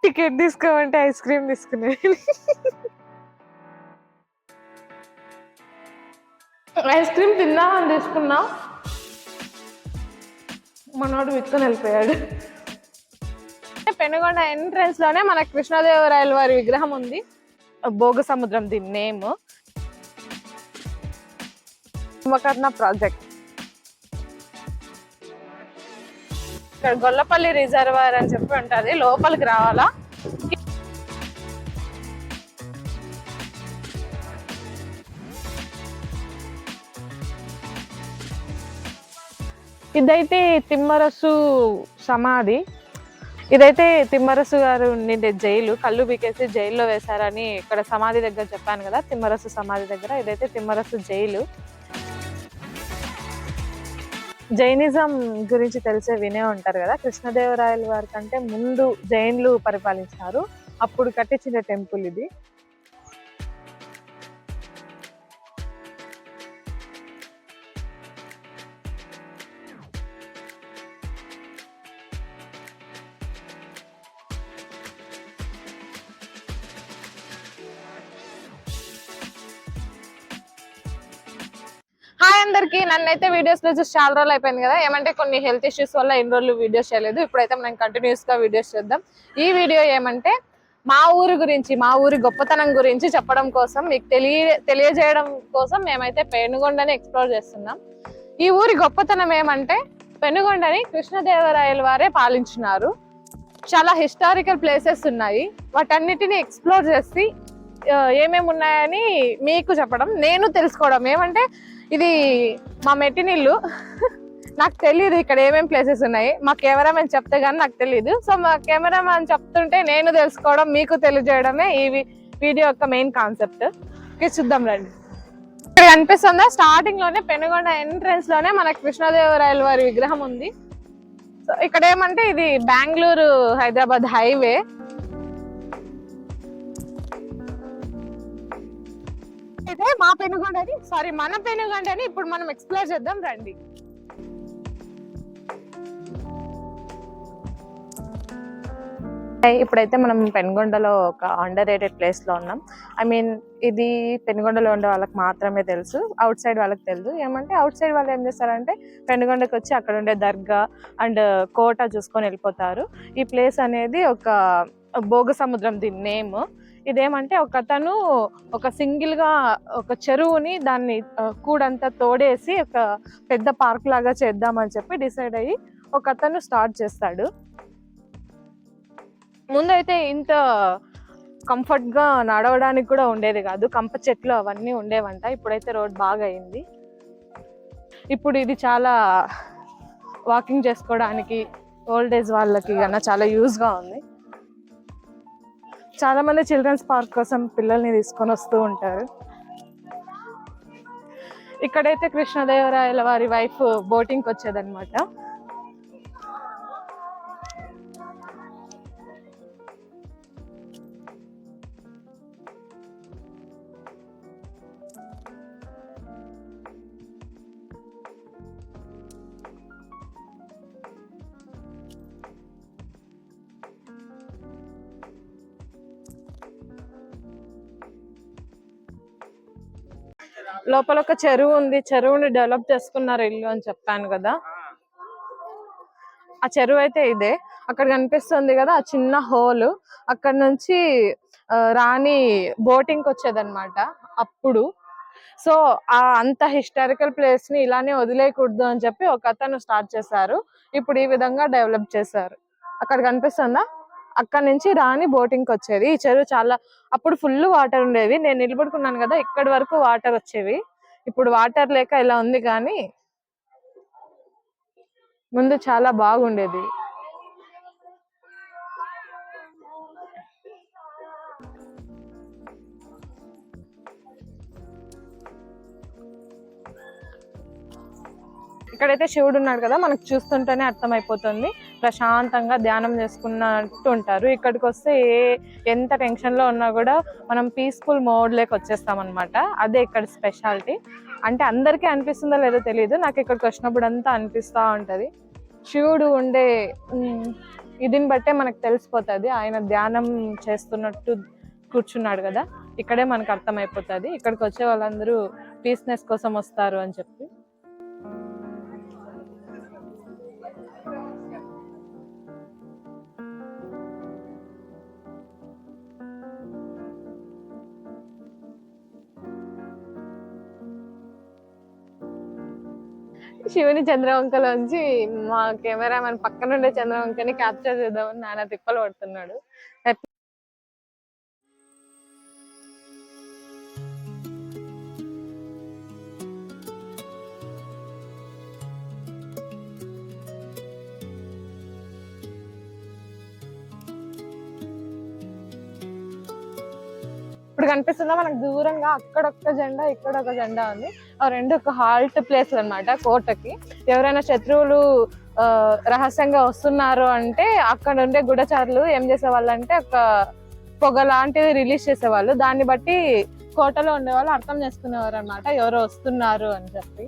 Ticket తీసుకోమంటే ice cream తీసుకున్నాను. Ice cream తిందామని తీసుకున్నా, మనోడు విత్తుకొని వెళ్ళిపోయాడు. పెనుగొండ ఎంట్రన్స్ లోనే మన కృష్ణదేవరాయల వారి విగ్రహం ఉంది. భోగ సముద్రం దీని నేమ్. కుంభకర్ణ ప్రాజెక్ట్. ఇక్కడ గొల్లపల్లి రిజర్వాయర్ అని చెప్పి ఉంటది, లోపలికి రావాలా. ఇదైతే తిమ్మరసు సమాధి. ఇదైతే తిమ్మరసు గారు ఉండే జైలు, కళ్ళు బీకేసి జైల్లో వేశారని ఇక్కడ సమాధి దగ్గర చెప్పాను కదా, తిమ్మరసు సమాధి దగ్గర. ఇదైతే తిమ్మరసు జైలు. జైనిజం గురించి తెలిసే వినే ఉంటారు కదా, కృష్ణదేవరాయల వారి కంటే ముందు జైన్లు పరిపాలించారు, అప్పుడు కట్టించిన టెంపుల్ ఇది. హాయ్ అందరికి, నన్నైతే వీడియోస్ లో చూసి చాలా రోజులు అయిపోయింది కదా. ఏమంటే కొన్ని హెల్త్ ఇష్యూస్ వల్ల ఎన్ని రోజులు వీడియోస్ చేయలేదు. ఇప్పుడైతే మనం కంటిన్యూస్ గా వీడియోస్ చేద్దాం. ఈ వీడియో ఏమంటే మా ఊరు గురించి, మా ఊరి గొప్పతనం గురించి చెప్పడం కోసం, మీకు తెలియజేయడం కోసం మేమైతే పెనుగొండని ఎక్స్ప్లోర్ చేస్తున్నాం. ఈ ఊరి గొప్పతనం ఏమంటే పెనుగొండని కృష్ణదేవరాయల వారే పాలించినారు. చాలా హిస్టారికల్ ప్లేసెస్ ఉన్నాయి, వాటన్నిటిని ఎక్స్ప్లోర్ చేసి ఏమేమి ఉన్నాయని మీకు చెప్పడం, నేను తెలుసుకోవడం. ఏమంటే ఇది మా మెట్టినిల్లు, నాకు తెలియదు ఇక్కడ ఏమేమి ప్లేసెస్ ఉన్నాయి. మా కెమెరామెన్ చెప్తే గానీ నాకు తెలియదు. సో మా కెమెరామెన్ చెప్తుంటే నేను తెలుసుకోవడం, మీకు తెలియజేయడమే ఈ వీడియో యొక్క మెయిన్ కాన్సెప్ట్. చూద్దాం రండి. ఇక్కడ కనిపిస్తుందా, స్టార్టింగ్ లోనే పెనుగొండ ఎంట్రన్స్ లోనే మన కృష్ణదేవరాయల వారి విగ్రహం ఉంది. సో ఇక్కడ ఏమంటే ఇది బెంగళూరు హైదరాబాద్ హైవే. అయితే మా పెనుగొండని, సారీ మన పెనుగొండని ఇప్పుడు మనం ఎక్స్ప్లోర్ చేద్దాం రండి. ఇప్పుడైతే మనం పెనుగొండలో ఒక అండర్ రేటెడ్ ప్లేస్ లో ఉన్నాం. ఇది పెనుగొండలో ఉండే వాళ్ళకి మాత్రమే తెలుసు, అవుట్ సైడ్ వాళ్ళకి తెలుసు. ఏమంటే అవుట్ సైడ్ వాళ్ళు ఏం చేస్తారంటే పెనుగొండకి వచ్చి అక్కడ ఉండే దర్గా అండ్ కోట చూసుకొని వెళ్ళిపోతారు. ఈ ప్లేస్ అనేది ఒక భోగ సముద్రం దీని నేమ్. ఇదేమంటే ఒకతను ఒక సింగిల్ గా ఒక చెరువుని దాన్ని కూడంతా తోడేసి ఒక పెద్ద పార్క్ లాగా చేద్దామని చెప్పి డిసైడ్ అయ్యి ఒకతను స్టార్ట్ చేస్తాడు. ముందైతే ఇంత కంఫర్ట్ గా నడవడానికి కూడా ఉండేది కాదు, కంప చెట్లు అవన్నీ ఉండేవంట. ఇప్పుడైతే రోడ్ బాగా అయింది. ఇప్పుడు ఇది చాలా వాకింగ్ చేసుకోవడానికి, ఓల్డ్ ఏజ్ వాళ్ళకి కన్నా చాలా యూజ్ గా ఉంది. చాలా మంది చిల్డ్రన్స్ పార్క్ కోసం పిల్లల్ని తీసుకొని వస్తూ ఉంటారు. ఇక్కడైతే కృష్ణదేవరాయల వారి వైఫ్ బోటింగ్కి వచ్చేదన్నమాట. లోపల ఒక చెరువు ఉంది, చెరువుని డెవలప్ చేసుకున్నారు ఇల్లు అని చెప్పాను కదా. ఆ చెరువు అయితే ఇదే, అక్కడ కనిపిస్తుంది కదా ఆ చిన్న హోల్, అక్కడ నుంచి రాణి బోటింగ్ వచ్చేదన్నమాట అప్పుడు. సో అంత హిస్టారికల్ ప్లేస్ ని ఇలానే వదిలేయకూడదు అని చెప్పి ఒక అతను స్టార్ట్ చేశారు. ఇప్పుడు ఈ విధంగా డెవలప్ చేశారు. అక్కడ కనిపిస్తుందా, అక్కడ నుంచి రాణి బోటింగ్ వచ్చేది. ఈ చెరువు చాలా, అప్పుడు ఫుల్ వాటర్ ఉండేవి. నేను నిలబడుకున్నాను కదా, ఇక్కడి వరకు వాటర్ వచ్చేవి. ఇప్పుడు వాటర్ లేక ఇలా ఉంది, కానీ ముందు చాలా బాగుండేది. ఇక్కడైతే శివుడు ఉన్నాడు కదా, మనకు చూస్తుంటేనే అర్థమైపోతుంది. ప్రశాంతంగా ధ్యానం చేసుకున్నట్టు ఉంటారు. ఇక్కడికి వస్తే ఎంత టెన్షన్ లో ఉన్నా కూడా మనం పీస్ఫుల్ మోడ్ లేక వచ్చేస్తాం అనమాట. అదే ఇక్కడ స్పెషాలిటీ. అంటే అందరికీ అనిపిస్తుందో లేదో తెలియదు, నాకు ఇక్కడికి వచ్చినప్పుడు అంతా అనిపిస్తూ ఉంటది. శివుడు ఉండే దీన్ని బట్టే మనకు తెలిసిపోతుంది ఆయన ధ్యానం చేస్తున్నట్టు కూర్చున్నాడు కదా, ఇక్కడే మనకు అర్థమైపోతుంది ఇక్కడికి వచ్చే వాళ్ళందరూ పీస్నెస్ కోసం వస్తారు అని చెప్పి. శివుని చంద్రవంకలోంచి మా కెమెరామెన్ పక్కనుండే చంద్రవంకని క్యాప్చర్ చేద్దామని నాన్న తిప్పలు పడుతున్నాడు. ఇప్పుడు కనిపిస్తుందా మనకు దూరంగా అక్కడ ఒక జెండా ఇక్కడ ఒక జెండా ఉంది. ఆ రెండు ఒక హాల్ట్ ప్లేస్ అన్నమాట కోటకి. ఎవరైనా శత్రువులు రహస్యంగా వస్తున్నారు అంటే అక్కడ ఉండే గూఢచారులు ఏం చేసేవాళ్ళు అంటే ఒక పొగ లాంటిది రిలీజ్ చేసేవాళ్ళు. దాన్ని బట్టి కోటలో ఉండేవాళ్ళు అర్థం చేసుకునేవారు అనమాట ఎవరో వస్తున్నారు అని చెప్పి.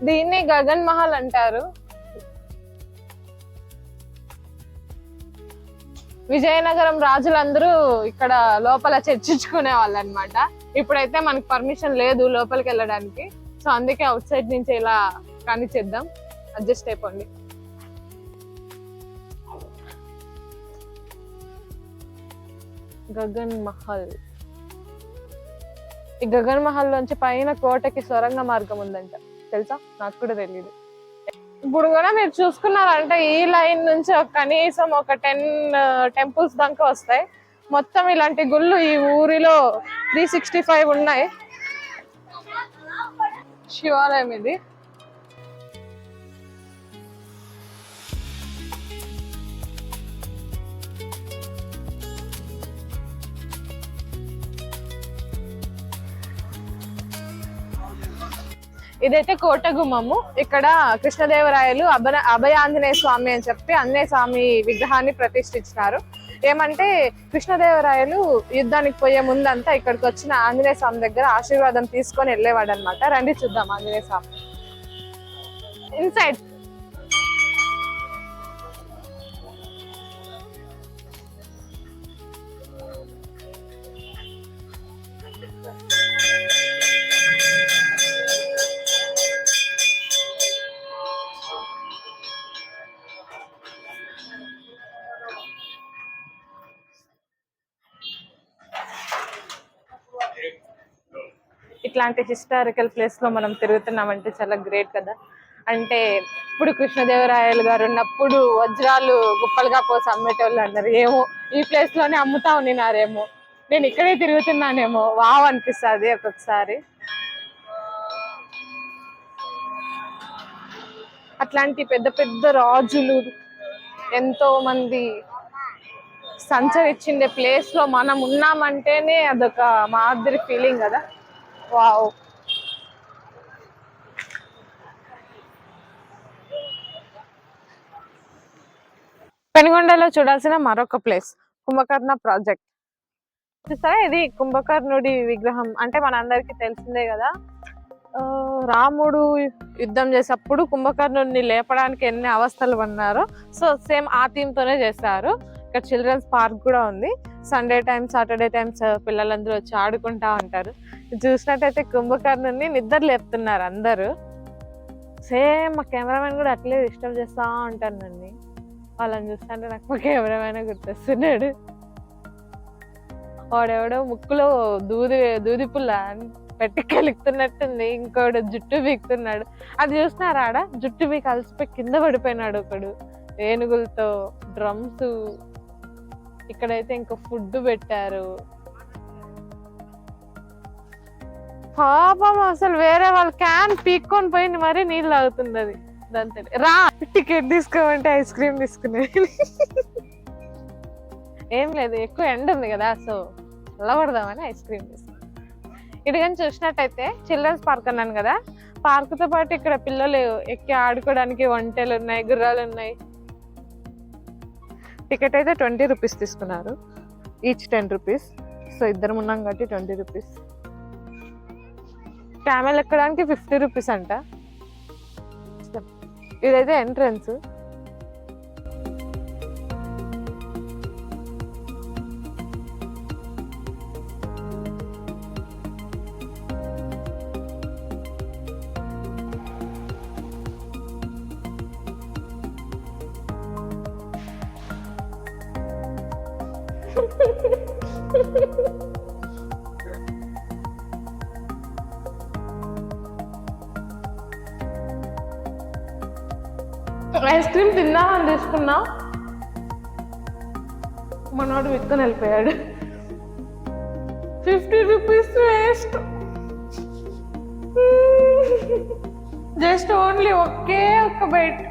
దీన్ని గగన్ మహల్ అంటారు. విజయనగరం రాజులందరూ ఇక్కడ లోపల చర్చించుకునే వాళ్ళు అనమాట. ఇప్పుడైతే మనకు పర్మిషన్ లేదు లోపలికి వెళ్ళడానికి, సో అందుకే అవుట్ సైడ్ నుంచి ఇలా కానిచ్చేద్దాం, అడ్జస్ట్ అయిపోండి. గగన్ మహల్. ఈ గగన్ మహల్ నుంచి పైన కోటకి సొరంగ మార్గం ఉందంట, తెలుసా? నాకు కూడా తెలియదు. ఇప్పుడు కూడా మీరు చూసుకున్నారంటే ఈ లైన్ నుంచి కనీసం ఒక 10 టెంపుల్స్ దాకా వస్తాయి. మొత్తం ఇలాంటి గుళ్ళు ఈ ఊరిలో 365 ఉన్నాయి. శివాలయం ఇది. ఇదైతే కోట గుమ్మము. ఇక్కడ కృష్ణదేవరాయలు అభయ ఆంజనేయ స్వామి అని చెప్పి ఆంజనేయ స్వామి విగ్రహాన్ని ప్రతిష్ఠించినారు. ఏమంటే కృష్ణదేవరాయలు యుద్ధానికి పోయే ముందంతా ఇక్కడికి వచ్చిన ఆంజనేయ స్వామి దగ్గర ఆశీర్వాదం తీసుకొని వెళ్ళేవాడు అనమాట. రండి చూద్దాం ఆంజనేయ స్వామి ఇన్సైడ్. ఇట్లాంటి హిస్టారికల్ ప్లేస్ లో మనం తిరుగుతున్నామంటే చాలా గ్రేట్ కదా. అంటే ఇప్పుడు కృష్ణదేవరాయలు గారు ఉన్నప్పుడు వజ్రాలు గుప్పలుగా పోసి అమ్మేటోళ్ళు అన్నారు. ఏమో ఈ ప్లేస్ లోనే అమ్ముతా ఉన్నారేమో, నేను ఇక్కడే తిరుగుతున్నానేమో, వావ్ అనిపిస్తుంది ఒక్కొక్కసారి. అట్లాంటి పెద్ద పెద్ద రాజులు ఎంతో మంది సంచరించిండే ప్లేస్ లో మనం ఉన్నామంటేనే అదొక మాదిరి ఫీలింగ్ కదా. వావ్. పెనుగొండలో చూడాల్సిన మరొక ప్లేస్ కుంభకర్ణ ప్రాజెక్ట్. చూస్తారా, ఇది కుంభకర్ణుడి విగ్రహం. అంటే మనందరికీ తెలిసిందే కదా, రాముడు యుద్ధం చేసేటప్పుడు కుంభకర్ణుడిని లేపడానికి ఎన్ని అవస్థలు పన్నారో, సో సేమ్ ఆ థీమ్ తోనే చేశారు. ఇక్కడ చిల్డ్రన్స్ పార్క్ కూడా ఉంది. సండే టైమ్స్, సాటర్డే టైమ్స్ పిల్లలందరూ వచ్చి ఆడుకుంటా ఉంటారు. చూసినట్టయితే కుంభకర్ణుడిని నిద్ర లేపుతున్నారు అందరూ. సేమ్ మా కెమెరామెన్ కూడా అట్లే డిస్టర్బ్ చేస్తా ఉంటాను నన్ను. వాళ్ళని చూస్తుంటే నాకు మా కెమెరామెన్ గుర్తొస్తున్నాడు. వాడెవడో ముక్కులో దూది పుల్ల పెట్టి కెలుకుతున్నట్టుంది, ఇంకోడు జుట్టు బీకుతున్నాడు. అది చూసినారా, ఆడ జుట్టు బీకి అలసిపోయి కింద పడిపోయినాడు ఒకడు. ఏనుగులతో డ్రమ్స్. ఇక్కడైతే ఇంకా ఫుడ్ పెట్టారు. పాపం అసలు వేరే వాళ్ళు క్యాన్ పీక్కొని పోయింది, మరి నీళ్ళు తాగుతుంది అది. దాంతో రా టికెట్ తీసుకోమంటే ఐస్ క్రీమ్ తీసుకునే. ఏం లేదు, ఎక్కువ ఎండ ఉంది కదా, సో చల్లబడదామని ఐస్ క్రీమ్ తీసుకున్నాను. ఇటు కానీ చూసినట్టయితే చిల్డ్రన్స్ పార్క్ అన్నాను కదా, పార్క్తో పాటు ఇక్కడ పిల్లలు ఎక్కి ఆడుకోవడానికి వంటలు ఉన్నాయి, గుర్రాలు ఉన్నాయి. టికెట్ అయితే 20 రూపీస్ తీసుకున్నారు, ఈచ్ 10 రూపీస్. సో ఇద్దరం ఉన్నాం కాబట్టి 20 రూపీస్. క్యామెల్ ఎక్కడానికి 50 రూపీస్ అంట. ఇదైతే ఎంట్రన్స్. ఐస్ క్రీమ్ తిందామని తీసుకున్నా, మనోడు విత్తుకొని వెళ్ళిపోయాడు. 50 రూపీస్ వేస్ట్. జస్ట్ ఓన్లీ ఒకే ఒక్క బైట్.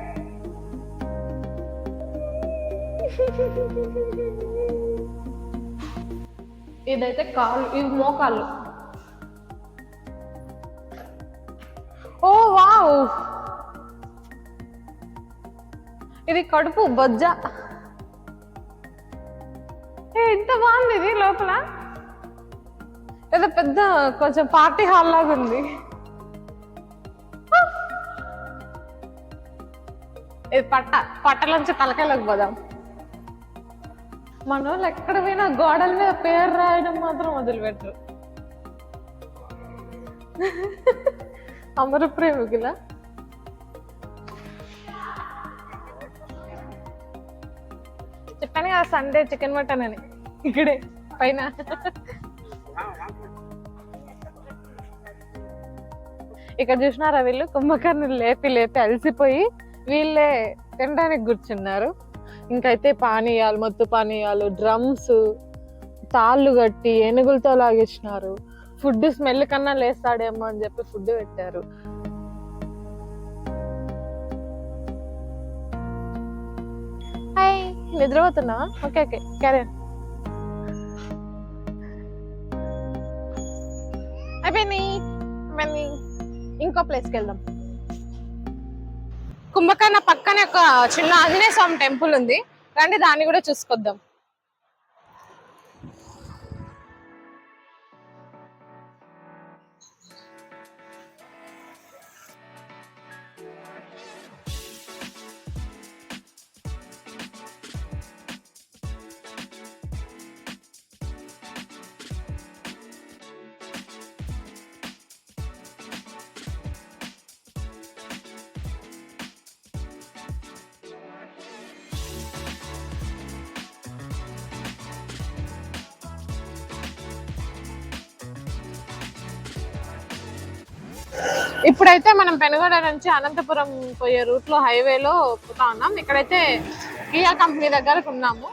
ఇదైతే కాళ్ళు, ఇది మోకాళ్ళు. ఓ వావ్, ఇది కడుపు బొజ్జ. ఎంత బాగుంది ఇది. లోపల ఏదో పెద్ద కొంచెం పార్టీ హాల్ లాగా ఉంది. ఇది పట్టలోంచి తలకాయలోకి పోదాం. మన వాళ్ళు ఎక్కడ పోయినా గోడల మీద పేరు రాయడం మాత్రం వదిలిపెట్టరు. అమర ప్రేమికుల చెప్పాను కదా సండే చికెన్ మటన్ అని. ఇక్కడే పైన ఇక్కడ చూసినారా, వీళ్ళు కుంభకర్ణులు లేపి లేపి అలసిపోయి వీళ్ళే తినడానికి కూర్చున్నారు. ఇంకైతే పానీయాలు, మత్తు పానీయాలు, డ్రమ్స్, తాళ్ళు కట్టి ఏనుగులతో లాగించినారు. ఫుడ్ స్మెల్ కన్నా లేస్తాడేమో అని చెప్పి ఫుడ్ పెట్టారు. హాయ్, నిద్రపోతున్నావా? ఓకే ఓకే, క్యారియర్ అయిపోయింది. ఇంకో ప్లేస్కి వెళ్దాం. కుంభకర్ణ పక్కనే ఒక చిన్న ఆంజనేయ స్వామి టెంపుల్ ఉంది, రండి దాన్ని కూడా చూసుకొద్దాం. ఇప్పుడైతే మనం పెనుగొండ నుంచి అనంతపురం పోయే రూట్ లో హైవేలో పోతా ఉన్నాం. ఇక్కడైతే కియా కంపెనీ దగ్గరకు ఉన్నాము.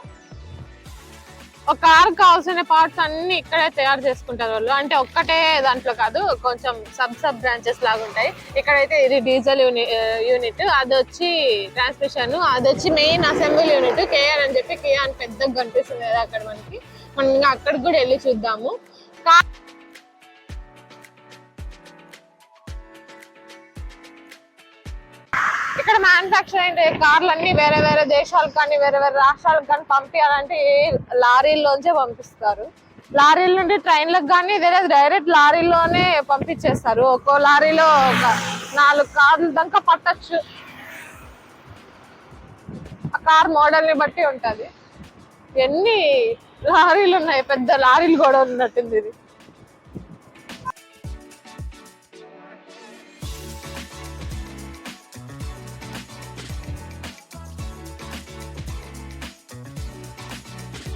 ఒక కార్ కావాల్సిన పార్ట్స్ అన్ని ఇక్కడే తయారు చేసుకుంటారు వాళ్ళు. అంటే ఒక్కటే దాంట్లో కాదు, కొంచెం సబ్ బ్రాంచెస్ లాగా ఉంటాయి. ఇక్కడైతే ఇది డీజిల్ యూనిట్, అది వచ్చి ట్రాన్స్మిషన్, అది వచ్చి మెయిన్ అసెంబ్లీ యూనిట్ కేఆర్ అని చెప్పి. కియా అని పెద్దగా కనిపిస్తుంది కదా అక్కడ మనకి. మనం ఇంకా అక్కడికి కూడా వెళ్ళి చూద్దాము. ఇక్కడ మ్యానుఫ్యాక్చర్ అయ్యే కార్లు అన్ని వేరే వేరే దేశాలకు కానీ వేరే వేరే రాష్ట్రాలకు కానీ పంపించాలంటే లారీల్లోంచే పంపిస్తారు. లారీల నుండి ట్రైన్లకు కానీ డైరెక్ట్ లారీలోనే పంపించేస్తారు. ఒక్కో లారీలో ఒక 4 కార్లు దాకా పట్టచ్చు. ఆ కార్ మోడల్ ని బట్టి ఉంటది. ఎన్ని లారీలు ఉన్నాయి, పెద్ద లారీలు కూడా ఉన్నట్టుంది ఇది.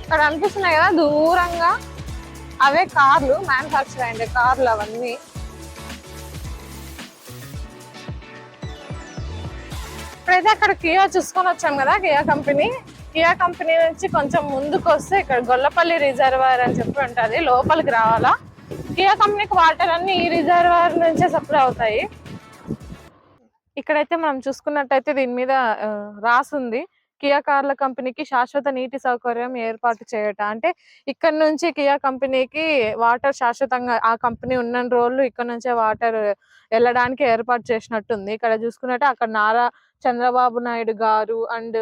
ఇక్కడ అనిపిస్తున్నాయి కదా దూరంగా, అవే కార్లు, మ్యానుఫ్యాక్చర్ అయ్యే కార్లు అవన్నీ. ఇప్పుడైతే అక్కడ కియా చూసుకొని వచ్చాం కదా, కియా కంపెనీ నుంచి కొంచెం ముందుకు వస్తే ఇక్కడ గొల్లపల్లి రిజర్వాయర్ అని చెప్పి ఉంటుంది, లోపలికి రావాలా. కియా కంపెనీకి వాటర్ అన్ని ఈ రిజర్వాయర్ నుంచే సప్లై అవుతాయి. ఇక్కడైతే మనం చూసుకున్నట్టయితే దీని మీద రాసుంది, కియా కార్ల కంపెనీకి శాశ్వత నీటి సౌకర్యం ఏర్పాటు చేయట. అంటే ఇక్కడ నుంచి కియా కంపెనీకి వాటర్ శాశ్వతంగా, ఆ కంపెనీ ఉన్న రోజులు ఇక్కడ నుంచే వాటర్ వెళ్ళడానికి ఏర్పాటు చేసినట్టుంది. ఇక్కడ చూసుకున్నట్టే అక్కడ నారా చంద్రబాబు నాయుడు గారు అండ్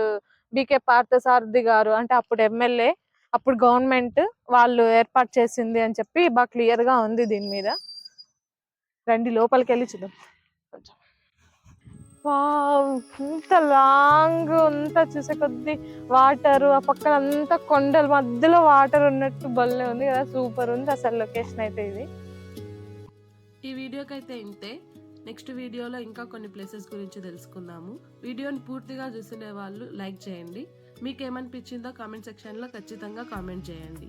బికే పార్థసారథి గారు అంటే అప్పుడు ఎమ్మెల్యే, అప్పుడు గవర్నమెంట్ వాళ్ళు ఏర్పాటు చేసింది అని చెప్పి బాగా క్లియర్ గా ఉంది దీని మీద. రండి లోపలికి వెళ్ళి చూద్దాం కొంచెం. వావ్, ఇంత లాంగ్ అంతా చూసే కొద్ది వాటర్, ఆ పక్కన అంతా కొండల మధ్యలో వాటర్ ఉన్నట్టు భలే ఉంది కదా, సూపర్ ఉంది అసలు లొకేషన్ అయితే ఇది. ఈ వీడియోకి అయితే ఇంతే. నెక్స్ట్ వీడియోలో ఇంకా కొన్ని ప్లేసెస్ గురించి తెలుసుకుందాము. వీడియోని పూర్తిగా చూసిన వాళ్ళు లైక్ చేయండి. మీకు ఏమనిపించిందో కామెంట్ సెక్షన్లో ఖచ్చితంగా కామెంట్ చేయండి.